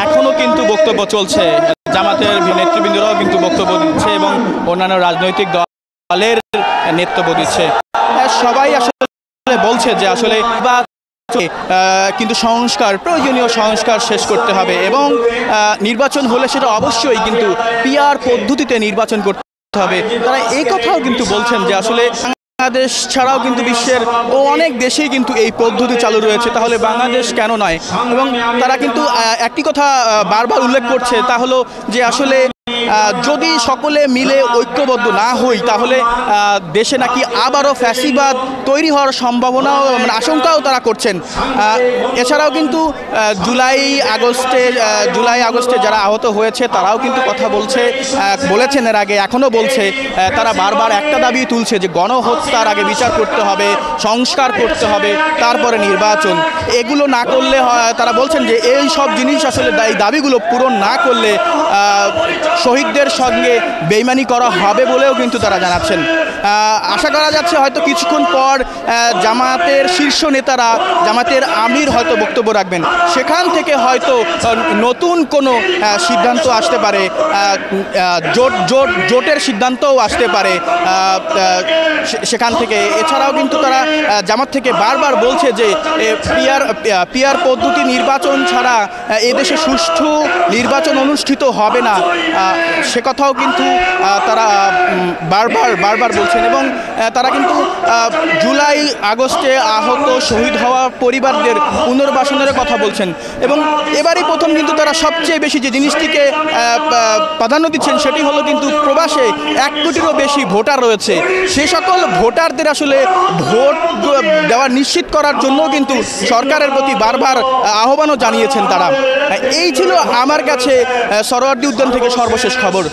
এখনো কিন্তু বক্তব্য চলছে, জামাতের নেতৃবৃন্দরাও কিন্তু বক্তব্য দিচ্ছে এবং অন্যান্য রাজনৈতিক দলের নেতৃত্ব দিচ্ছে। সবাই আসলে বলছে যে আসলে কিন্তু প্রয়োজনীয় সংস্কার শেষ করতে হবে এবং নির্বাচন হলে সেটা অবশ্যই কিন্তু পিআর পদ্ধতিতে নির্বাচন করতে হবে। তারা এই কথাও কিন্তু বলছেন যে আসলে বাংলাদেশ ছাড়াও কিন্তু বিশ্বের অনেক দেশেই কিন্তু এই পদ্ধতি চালু রয়েছে, তাহলে বাংলাদেশ কেন নয়? এবং তারা কিন্তু একটি কথা বারবার উল্লেখ করছে, তা হলো যে আসলে যদি সকলে মিলে ঐক্যবদ্ধ না হই তাহলে দেশে নাকি আবারও ফ্যাসিবাদ তৈরি হওয়ার সম্ভাবনাও আশঙ্কাও তারা করছেন। এছাড়াও কিন্তু জুলাই আগস্টে যারা আহত হয়েছে তারাও কিন্তু কথা বলেছেন এর আগে, এখনও বলছে। তারা বারবার একটা দাবি তুলছে যে গণহত্যার আগে বিচার করতে হবে, সংস্কার করতে হবে, তারপরে নির্বাচন। এগুলো না করলে তারা বলছেন যে এই সব জিনিস আসলে এই দাবিগুলো পূরণ না করলে শহীদদের সঙ্গে বেইমানি করা হবে বলেও কিন্তু তারা জানাচ্ছেন। আশা করা যাচ্ছে হয়তো কিছুক্ষণ পর জামাতের শীর্ষ নেতারা, জামাতের আমির হয়তো বক্তব্য রাখবেন, সেখান থেকে হয়তো নতুন কোনো সিদ্ধান্ত আসতে পারে, জোটের সিদ্ধান্তও আসতে পারে সেখান থেকে। এছাড়াও কিন্তু তারা জামাত থেকে বারবার বলছে যে পিআর পদ্ধতি নির্বাচন ছাড়া এদেশে সুষ্ঠু নির্বাচন অনুষ্ঠিত হবে না, সে কথাও কিন্তু তারা বারবার বলছেন। এবং তারা কিন্তু জুলাই আগস্টে আহত শহীদ হওয়া পরিবারদের পুনর্বাসনের কথা বলছেন। এবং এবারই প্রথম কিন্তু তারা সবচেয়ে বেশি যে জিনিসটিকে প্রাধান্য দিচ্ছেন সেটি হলো কিন্তু প্রবাসে 1 কোটিরও বেশি ভোটার রয়েছে, সে সকল ভোটারদের আসলে ভোট দেওয়া নিশ্চিত করার জন্য কিন্তু সরকারের প্রতি বারবার আহ্বানও জানিয়েছেন তারা। এই ছিল আমার কাছে সরোয়ার্দী উদ্যান থেকে সর্বশেষ খবর।